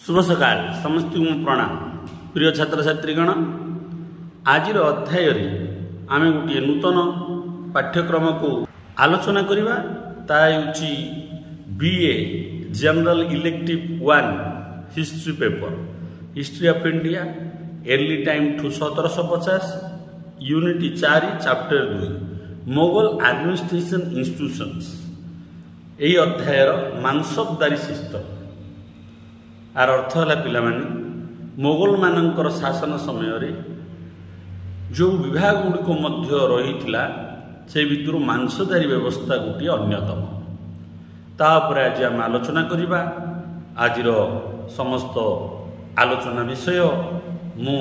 शुभ सकाल समस्त प्रणाम प्रिय छात्र छात्रीगण। आज अध्याय आम गोटे नूतन पाठ्यक्रम को आलोचना करवा BA general elective 1 history paper history of India early time to 1750 unit 4 chapter 2 Mughal administration institutions. यही अध्याय मानसबदारी सिस्टम आर अर्थ है पिला मोगल मानकर शासन समय जो विभाग गुड़िक रही से भितर मांसधारी व्यवस्था गोटे अन्यतम। तापर आज आम आलोचना करवा। आज समस्त आलोचना विषय मु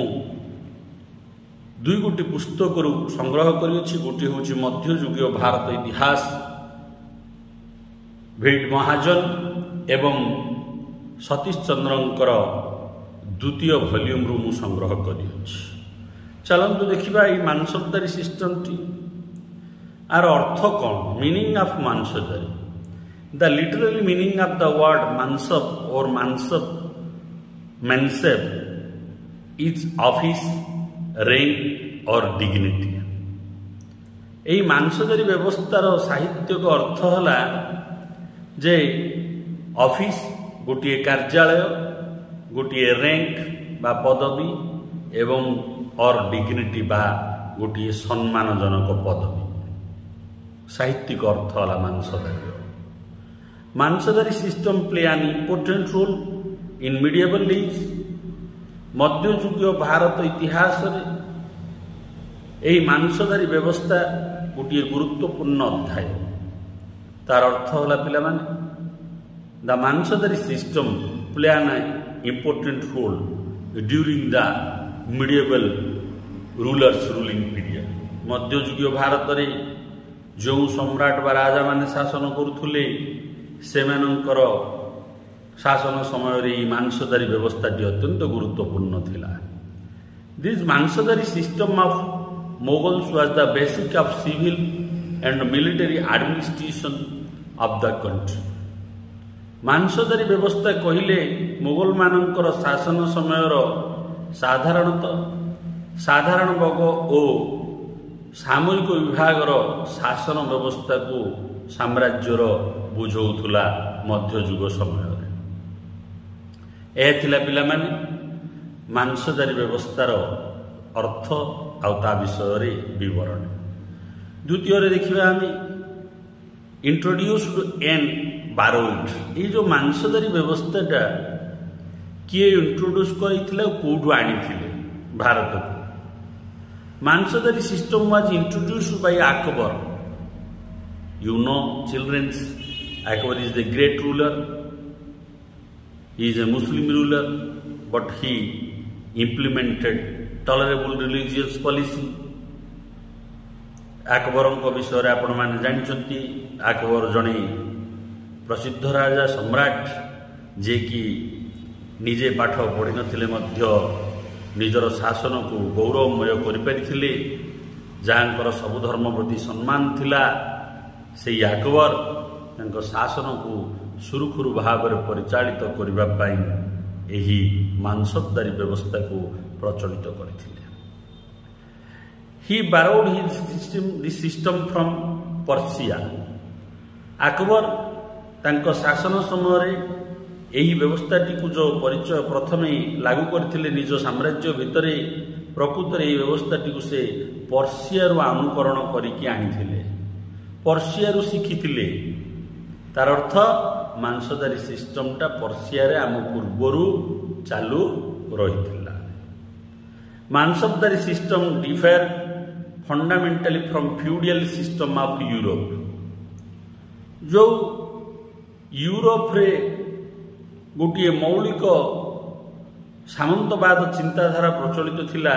दुई गोटी पुस्तक संग्रह करी। गोटे हूँ मध्ययुगीय भारत इतिहास भेट महाजन एवं सतीश चंद्रंकर द्वितीय वॉल्यूम रु संग्रह करी। चलतु देखा ये मानसबदारी सिस्टम टी आर अर्थ कौन, meaning of mansabdari. The literally meaning of the word mansab और mansab mansab is office rank और डिग्निटी। यही मानसदारी व्यवस्थार साहित्यिक अर्थ है जे ऑफिस गोटे कार्यालय, गोटे रैंक बा पदवी एवं और डिग्निटी बा गोटे सम्मानजनक पदवी। साहित्यिक अर्थ है mansabdari. Mansabdari system play an important role in medieval age. मध्ययुगीय भारत इतिहास यही मांसधारी व्यवस्था गोटे गुरुत्वपूर्ण अध्याय। तार अर्थ है पिला the mansabdari system play an important role during the medieval rulers ruling period. मध्ययुगीय भारत रे जो सम्राट बा राजा माने शासन करुले सेमानंकर शासन समय रे मांसधारी व्यवस्था अत्यंत गुरुत्वपूर्ण थिला। This mansabdari system of Mughals was the basic of civil and military administration of the country. Mansabdari व्यवस्था कहले मुगल मानकर शासन समय साधारण वर्ग और सामरिक विभाग शासन व्यवस्था को साम्राज्यर बुझौला मध्ययुग समय। यह पिला मांसधारी व्यवस्थार अर्थ आ विषय विवरण। द्वितीय देखा आम इंट्रोड्यूस्ड एंड बारोइड। ये जो मांसधारी व्यवस्थाटा किए इंट्रोड्यूस करते कौटू आनी भारत को। Mansabdari system was introduced by Akbar. You know childrens, Akbar is the great ruler. He is a Muslim ruler but he implemented tolerable religious policy. Akbar विषय आपण मैंने जानते अकबर जड़े प्रसिद्ध राजा सम्राट जे कि निजे पाठ पढ़ी नथिले मध्य निजर शासन को गौरवमय करिपारिथिले, जहाँकर सब धर्म प्रति सम्मान थिला। से अकबर तांको शासन को सुरुखुरु भाव परिचालित करबा पई एही मांसबदारी व्यवस्था को प्रचलित करथिले। He borrowed this system from Persia. Akbar तांको शासन समय यही व्यवस्थाटी को जो परिचय प्रथमे लागू करथिले निज साम्राज्य भितर, प्रकृत यही व्यवस्थाटी को से पर्सिया अनुकरण करके आनिथिले, पर्सिया शिखिथिले। तार अर्थ मांसधारी सिस्टमटा पर्सिया रे आम पूर्वर चालू रही। Mansabdari system differ fundamentally from feudal system of Europe. जो यूरोप रे गोटे मौलिक सामंतवाद चिंताधारा प्रचलित थिला,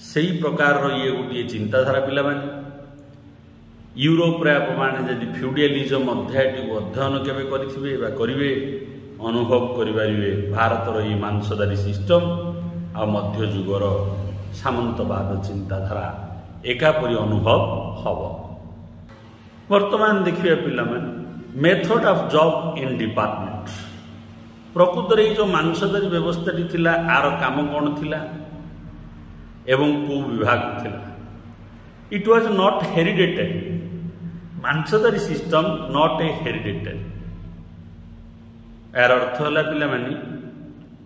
सही प्रकार ये गोटे चिंताधारा पिला यूरोप रे आपने जदि फ्यूडियलिज्म अध्यायटी को अध्ययन केबे करिथिबे बा करिवे अनुभव करिबारिवे भारतर ये मांसधारी सिस्टम आ मध्ययुगर सामंतवाद चिंताधारा एकापरी अनुभव हब। वर्तमान देखिए पिला method of job in department. ପ୍ରକୃତରେ ଏଇ ଯେଉଁ ମାଂସଧାରୀ ବ୍ୟବସ୍ଥାଟି ଥିଲା ଆର କାମ କ'ଣ ଥିଲା ଏବଂ କେଉଁ ବିଭାଗ ଥିଲା? It was not hereditary. Mansabdari system not a hereditary. ଏହାର ଅର୍ଥ ହେଲା ପିଲାମାନେ,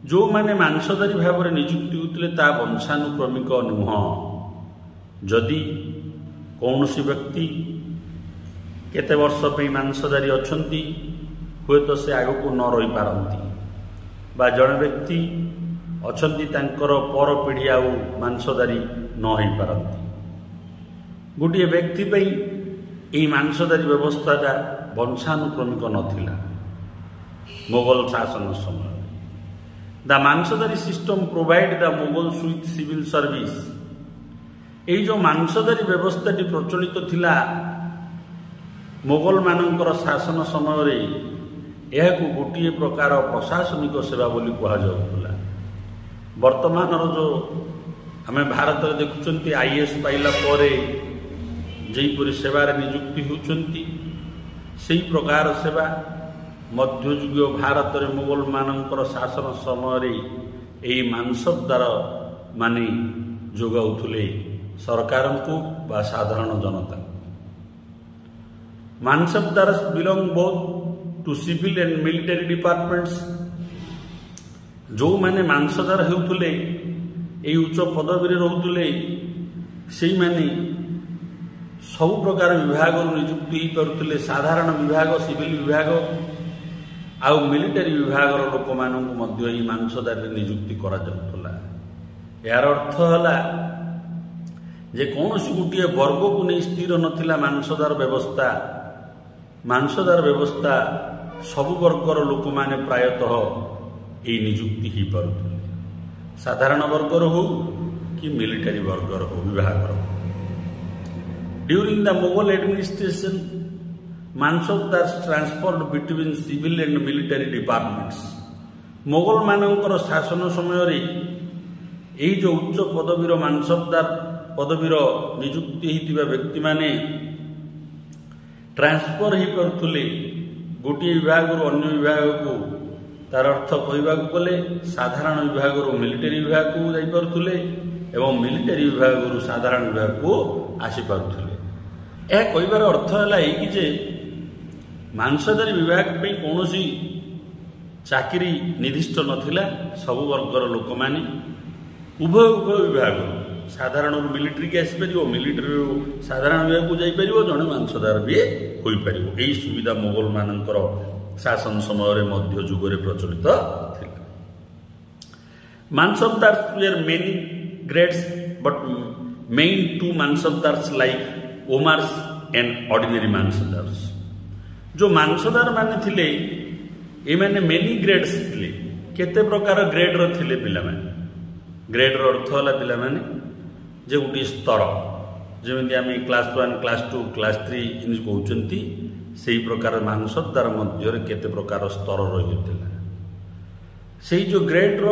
ଯେଉଁମାନେ ମାଂସଧାରୀ ଭାବରେ ନିଯୁକ୍ତି ହେଉଥିଲେ ତା ବଂଶାନୁକ୍ରମିକ ନୁହଁ। ଯଦି କୌଣସି ବ୍ୟକ୍ତି କେତେ ବର୍ଷ ପାଇଁ ମାଂସଧାରୀ ଅଛନ୍ତି, ହୁଏତ ସେ ଆଗକୁ ନ ରହିପାରନ୍ତି, ବା ଜଣେ ବ୍ୟକ୍ତି ଅଛନ୍ତି ତାଙ୍କର ପର ପିଢ଼ି ଆଉ ମାଂସଧାରୀ ନ ହୋଇପାରନ୍ତି। ଗୋଟିଏ ବ୍ୟକ୍ତି ପାଇଁ ଏହି ମାଂସଧାରୀ ବ୍ୟବସ୍ଥାଟା ବଂଶାନୁକ୍ରମିକ ନଥିଲା ମୋଗଲ ଶାସନ ସମୟରେ। The mansabdari system provide the Mughals with civil service. ଏଇ ଯେଉଁ ମାଂସଧାରୀ ବ୍ୟବସ୍ଥାଟି ପ୍ରଚଳିତ ଥିଲା ମୋଗଲମାନଙ୍କର ଶାସନ ସମୟରେ, ଏହାକୁ ଗୋଟିଏ ପ୍ରକାର ପ୍ରଶାସନିକ ସେବା ବୋଲି କୁହାଯାଉଥିଲା। ବର୍ତ୍ତମାନର ଯେଉଁ ଆମେ ଭାରତରେ ଦେଖୁଛନ୍ତି ଆଇଏଏସ୍ ପାଇଲା ପରେ ଯେପରି ସେବାରେ ନିଯୁକ୍ତି ହେଉଛନ୍ତି, ସେହି ପ୍ରକାର ସେବା ମଧ୍ୟଯୁଗୀୟ ଭାରତରେ ମୋଗଲମାନଙ୍କର ଶାସନ ସମୟରେ ଏହି ମାଂସଦାର ମାନେ ଯୋଗାଉଥିଲେ ସରକାରଙ୍କୁ ବା ସାଧାରଣ ଜନତାଙ୍କୁ। Mansabdar belong both to civil and military departments. ଯେଉଁମାନେ ମାଂସଦାର ହେଉଥିଲେ, ଏହି ଉଚ୍ଚ ପଦବୀରେ ରହୁଥିଲେ, ସେଇମାନେ ସବୁ ପ୍ରକାର ବିଭାଗରୁ ନିଯୁକ୍ତି ହୋଇପାରୁଥିଲେ। ସାଧାରଣ ବିଭାଗ, ସିଭିଲ ବିଭାଗ ଆଉ ମିଲିଟାରୀ ବିଭାଗର ଲୋକମାନଙ୍କୁ ମଧ୍ୟ ଏହି ମାଂସଦାରରେ ନିଯୁକ୍ତି କରାଯାଉଥିଲା। ଏହାର ଅର୍ଥ ହେଲା ଯେ କୌଣସି ଗୋଟିଏ ବର୍ଗକୁ ନେଇ ସ୍ଥିର ନଥିଲା ମାଂସଦାର ବ୍ୟବସ୍ଥା। ମାଂସଦାର ବ୍ୟବସ୍ଥା ସବୁ ବର୍ଗର ଲୋକମାନେ ପ୍ରାୟତଃ ଏହି ନିଯୁକ୍ତି ହୋଇପାରୁଥିଲେ, ସାଧାରଣ ବର୍ଗର ହେଉ କି ମିଲିଟାରୀ ବର୍ଗର ହେଉ, ବିଭାଗର ହେଉ। During the Mughal administration, mansabdar transferred between civil and military departments. ମୋଗଲମାନଙ୍କର ଶାସନ ସମୟରେ ଏହି ଯେଉଁ ଉଚ୍ଚ ପଦବୀର ମାଂସଦାର ପଦବୀର ନିଯୁକ୍ତି ହୋଇଥିବା ବ୍ୟକ୍ତିମାନେ ଟ୍ରାନ୍ସଫର ହୋଇପାରୁଥିଲେ ଗୋଟିଏ ବିଭାଗରୁ ଅନ୍ୟ ବିଭାଗକୁ। ତାର ଅର୍ଥ କହିବାକୁ ଗଲେ ସାଧାରଣ ବିଭାଗରୁ ମିଲିଟାରୀ ବିଭାଗକୁ ଯାଇପାରୁଥିଲେ ଏବଂ ମିଲିଟାରୀ ବିଭାଗରୁ ସାଧାରଣ ବିଭାଗକୁ ଆସିପାରୁଥିଲେ। ଏହା କହିବାର ଅର୍ଥ ହେଲା ଏଇକି ଯେ ମାଂସଧାରୀ ବିଭାଗ ପାଇଁ କୌଣସି ଚାକିରି ନିର୍ଦ୍ଦିଷ୍ଟ ନଥିଲା। ସବୁ ବର୍ଗର ଲୋକମାନେ ଉଭୟ ବିଭାଗରୁ, ସାଧାରଣରୁ ମିଲିଟାରୀକି ଆସିପାରିବ, ମିଲିଟାରୀରୁ ସାଧାରଣ ବିଭାଗକୁ ଯାଇପାରିବ, ଜଣେ ମାଂସଦାର ବି ହୋଇପାରିବ। ଏହି ସୁବିଧା ମୋଗଲମାନଙ୍କର ଶାସନ ସମୟରେ ମଧ୍ୟ ଯୁଗରେ ପ୍ରଚଳିତ ଥିଲା। Mansabdar were many grades but main two mansabdars like umaras and ordinary mansabdars. ଯେଉଁ ମାଂସଦାର ମାନେ ଥିଲେ, ଏମାନେ ମେନି ଗ୍ରେଡ୍ସ ଥିଲେ। କେତେ ପ୍ରକାର ଗ୍ରେଡ୍ର ଥିଲେ ପିଲାମାନେ? ଗ୍ରେଡ୍ର ଅର୍ଥ ହେଲା ପିଲାମାନେ ଯେ ଗୋଟିଏ ସ୍ତର, ଯେମିତି ଆମେ କ୍ଲାସ୍ 1, କ୍ଲାସ୍ 2, କ୍ଲାସ୍ 3 ଏମିତି କହୁଛନ୍ତି, ସେହି ପ୍ରକାର ମାଂସଦାର ମଧ୍ୟରେ କେତେ ପ୍ରକାର ସ୍ତର ରହିଥିଲା। ସେଇ ଯେଉଁ ଗ୍ରେଡ୍ର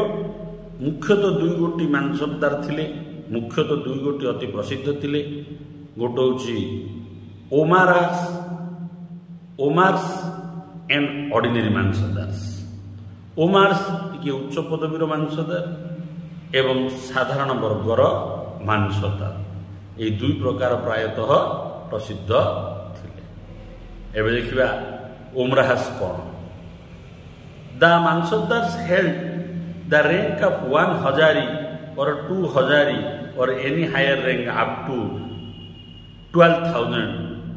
ମୁଖ୍ୟତଃ 2 ଗୋଟି ମାଂସଦାର ଥିଲେ। ମୁଖ୍ୟତଃ 2 ଗୋଟି ଅତି ପ୍ରସିଦ୍ଧ ଥିଲେ। ଗୋଟେ ହେଉଛି ଓମାର୍ସ ଆଣ୍ଡ ଅର୍ଡିନାରୀ ମାଂସଦାର୍ସ। ଓମାର୍ସ ଟିକେ ଉଚ୍ଚ ପଦବୀର ମାଂସଦାର ଏବଂ ସାଧାରଣ ବର୍ଗର ମାଂସଦାର। ଏହି 2 ପ୍ରକାର ପ୍ରାୟତଃ ପ୍ରସିଦ୍ଧ ଥିଲେ। ଏବେ ଦେଖିବା ଓମରାହାସ କ'ଣ? The mansabdars held the rank of 1 hazari or 2 hazari or any higher rank up to 12,000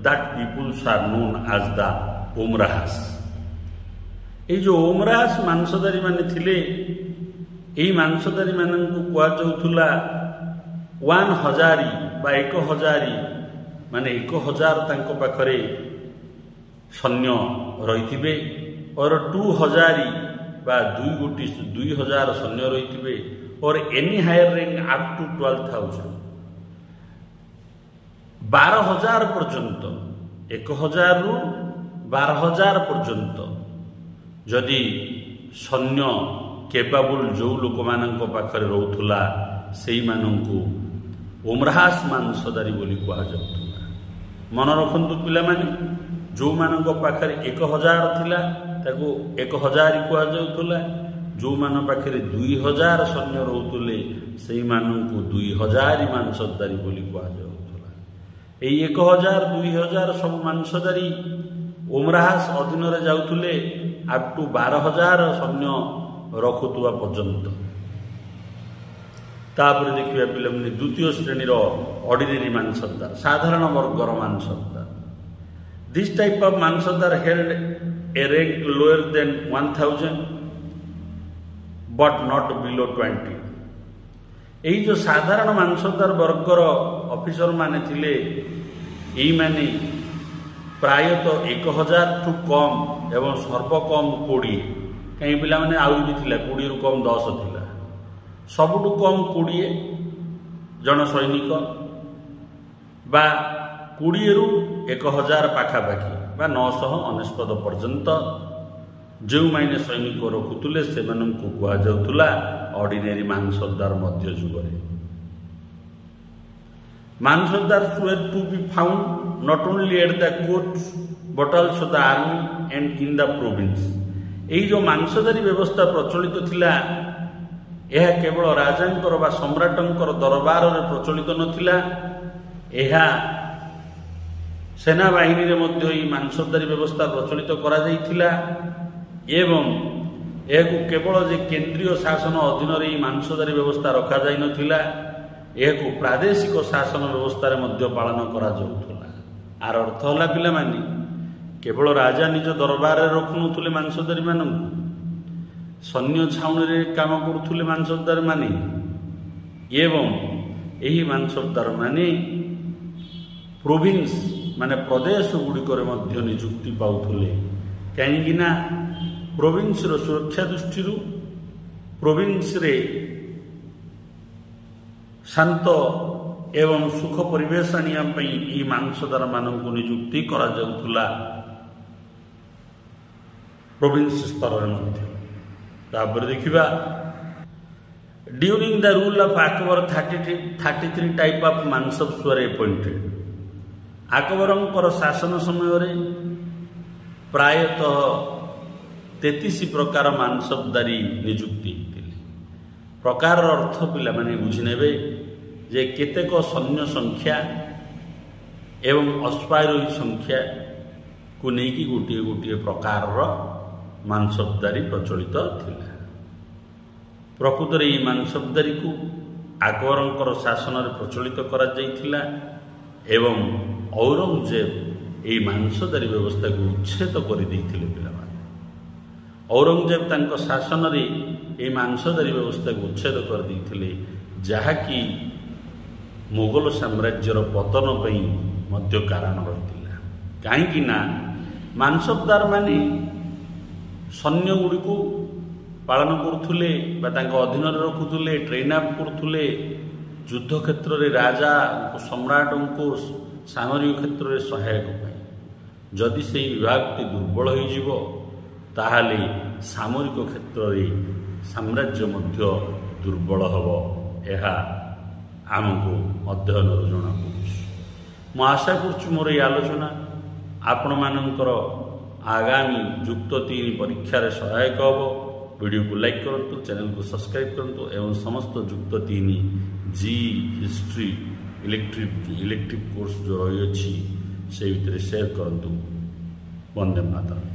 that peoples are known as the ଓମରାହାସ। এই ଯେଉଁ ଓମରାହାସ ମାଂସଦାରୀ ମାନେ ଥିଲେ, ଏହି ମାଂସଦାରୀ ମାନଙ୍କୁ କୁହାଯାଉଥିଲା 1 ହଜାରୀ ବା 1 ହଜାରୀ, ମାନେ 1000 ତାଙ୍କ ପାଖରେ ସୈନ୍ୟ ରହିଥିବେ, ଅର 2 ହଜାରୀ ବା 2000 ସୈନ୍ୟ ରହିଥିବେ, or any higher rank up to 12,000, 12,000 ପର୍ଯ୍ୟନ୍ତ, 1000ରୁ 12,000 ପର୍ଯ୍ୟନ୍ତ ଯଦି ସୈନ୍ୟ କେପାବୁଲ ଯେଉଁ ଲୋକମାନଙ୍କ ପାଖରେ ରହୁଥିଲା, ସେଇମାନଙ୍କୁ ଓମରାହାସ ମାଂସଦାରୀ ବୋଲି କୁହାଯାଉଥିଲା। ମନେ ରଖନ୍ତୁ ପିଲାମାନେ, ଯେଉଁମାନଙ୍କ ପାଖରେ 1000 ଥିଲା ତାକୁ 1000 କୁହାଯାଉଥିଲା। ଯେଉଁମାନ ପାଖରେ 2000 ସୈନ୍ୟ ରହୁଥିଲେ ସେଇମାନଙ୍କୁ 2000 ମାଂସଧାରୀ ବୋଲି କୁହାଯାଉଥିଲା। ଏଇ 1000 2000 ସବୁ ମାଂସଧାରୀ ଓମରାହାସ ଅଧୀନରେ ଯାଉଥିଲେ ଅପ୍ ଟୁ 12000 ସୈନ୍ୟ ରଖୁଥିବା ପର୍ଯ୍ୟନ୍ତ। ତାପରେ ଦେଖିବା ପିଲାମାନେ ଦ୍ୱିତୀୟ ଶ୍ରେଣୀର ଅର୍ଡିନାରୀ ମାଂସଦାର, ସାଧାରଣ ବର୍ଗର mansabdar. This type of mansabdar held a rank lower than 1000 but not below 20। ଏଇ ଯେଉଁ ସାଧାରଣ ମାଂସଦାର ବର୍ଗର ଅଫିସର ମାନେ ଥିଲେ ଏଇମାନେ ପ୍ରାୟତଃ 1000 ଠୁ କମ୍ ଏବଂ ସର୍ବକମ୍ 20। କାହିଁ ପିଲାମାନେ ଆହୁରି ବି ଥିଲା, 20ରୁ କମ୍ 10 ଥିଲା। ସବୁଠୁ କମ୍ 20 ଜଣ ସୈନିକ ବା 20ରୁ 1000 ପାଖାପାଖି ବା 999 ପର୍ଯ୍ୟନ୍ତ ଯେଉଁମାନେ ସୈନିକ ରଖୁଥିଲେ ସେମାନଙ୍କୁ କୁହାଯାଉଥିଲା ଅର୍ଡିନାରୀ ମାଂସଦାର ମଧ୍ୟ ଯୁଗରେ। ମାଂସଦାର were to be found not only at the court but also the army and in the province। ଏଇ ଯେଉଁ ମାଂସଦାରୀ ବ୍ୟବସ୍ଥା ପ୍ରଚଳିତ ଥିଲା ଏହା କେବଳ ରାଜାଙ୍କର ବା ସମ୍ରାଟଙ୍କର ଦରବାରରେ ପ୍ରଚଳିତ ନଥିଲା, ଏହା ସେନାବାହିନୀରେ ମଧ୍ୟ ଏହି ମାଂସଦାରୀ ବ୍ୟବସ୍ଥା ପ୍ରଚଳିତ କରାଯାଇଥିଲା ଏବଂ ଏହାକୁ କେବଳ ଯେ କେନ୍ଦ୍ରୀୟ ଶାସନ ଅଧୀନରେ ଏହି ମାଂସଦାରୀ ବ୍ୟବସ୍ଥା ରଖାଯାଇନଥିଲା, ଏହାକୁ ପ୍ରାଦେଶିକ ଶାସନ ବ୍ୟବସ୍ଥାରେ ମଧ୍ୟ ପାଳନ କରାଯାଉଥିଲା। ଆର ଅର୍ଥ ହେଲା ପିଲାମାନେ କେବଳ ରାଜା ନିଜ ଦରବାରରେ ରଖୁନଥିଲେ ମାଂସଦାରୀମାନଙ୍କୁ, ସୈନ୍ୟ ଛାଉଣୀରେ କାମ କରୁଥିଲେ ମାଂସଦାରମାନେ ଏବଂ ଏହି ମାଂସଦାରମାନେ ପ୍ରୋଭିନ୍ସ ମାନେ ପ୍ରଦେଶ ଗୁଡ଼ିକରେ ମଧ୍ୟ ନିଯୁକ୍ତି ପାଉଥିଲେ। କାହିଁକିନା ପ୍ରୋଭିନ୍ସର ସୁରକ୍ଷା ଦୃଷ୍ଟିରୁ ପ୍ରୋଭିନ୍ସରେ ଶାନ୍ତ ଏବଂ ସୁଖ ପରିବେଶ ଆଣିବା ପାଇଁ ଏହି ମାଂସଦାରମାନଙ୍କୁ ନିଯୁକ୍ତି କରାଯାଉଥିଲା ପ୍ରୋଭିନ୍ସ ସ୍ତରରେ ମଧ୍ୟ। ତାପରେ ଦେଖିବା during the rule of Akbar 33 type of mansabs were appointed. ଆକବରଙ୍କର ଶାସନ ସମୟରେ ପ୍ରାୟତଃ 33 ପ୍ରକାର ମାଂସବଦାରୀ ନିଯୁକ୍ତି ହେଇଥିଲେ। ପ୍ରକାରର ଅର୍ଥ ପିଲାମାନେ ବୁଝିନେବେ ଯେ କେତେକ ସୈନ୍ୟ ସଂଖ୍ୟା ଏବଂ ଅଶ୍ୱାରୋହୀ ସଂଖ୍ୟାକୁ ନେଇକି ଗୋଟିଏ ଗୋଟିଏ ପ୍ରକାରର ମାଂସବଦାରୀ ପ୍ରଚଳିତ ଥିଲା। ପ୍ରକୃତରେ ଏହି ମାଂସବଦାରୀକୁ ଆକବରଙ୍କର ଶାସନରେ ପ୍ରଚଳିତ କରାଯାଇଥିଲା ଏବଂ ଔରଙ୍ଗଜେବ ଏହି ମାଂସଦାରୀ ବ୍ୟବସ୍ଥାକୁ ଉଚ୍ଛେଦ କରିଦେଇଥିଲେ ପିଲାମାନେ। ଔରଙ୍ଗଜେବ ତାଙ୍କ ଶାସନରେ ଏହି ମାଂସଦାରୀ ବ୍ୟବସ୍ଥାକୁ ଉଚ୍ଛେଦ କରିଦେଇଥିଲେ, ଯାହାକି ମୋଗଲ ସାମ୍ରାଜ୍ୟର ପତନ ପାଇଁ ମଧ୍ୟ କାରଣ ରହିଥିଲା। କାହିଁକି ନା ମାଂସଦାରମାନେ ସୈନ୍ୟ ଗୁଡ଼ିକୁ ପାଳନ କରୁଥିଲେ ବା ତାଙ୍କ ଅଧୀନରେ ରଖୁଥିଲେ, ଟ୍ରେନ୍ ଅପ୍ କରୁଥିଲେ ଯୁଦ୍ଧ କ୍ଷେତ୍ରରେ ରାଜା ସମ୍ରାଟଙ୍କୁ ସାମରିକ କ୍ଷେତ୍ରରେ ସହାୟକ ପାଇଁ। ଯଦି ସେହି ବିଭାଗଟି ଦୁର୍ବଳ ହୋଇଯିବ ତାହେଲେ ସାମରିକ କ୍ଷେତ୍ରରେ ସାମ୍ରାଜ୍ୟ ମଧ୍ୟ ଦୁର୍ବଳ ହେବ। ଏହା ଆମକୁ ଅଧ୍ୟୟନରୁ ଜଣାପଡ଼ୁଛି। ମୁଁ ଆଶା କରୁଛି ମୋର ଏହି ଆଲୋଚନା ଆପଣମାନଙ୍କର ଆଗାମୀ ଯୁକ୍ତ 3 ପରୀକ୍ଷାରେ ସହାୟକ ହେବ। ଭିଡ଼ିଓକୁ ଲାଇକ୍ କରନ୍ତୁ, ଚ୍ୟାନେଲକୁ ସବସ୍କ୍ରାଇବ୍ କରନ୍ତୁ ଏବଂ ସମସ୍ତ ଯୁକ୍ତ 3 ଜି ହିଷ୍ଟ୍ରି ଇଲେକ୍ଟ୍ରିକ୍ କୋର୍ସ ଯେଉଁ ରହିଅଛି ସେ ଭିତରେ ସେୟାର କରନ୍ତୁ। ବନ୍ଦେ ମାତରମ୍।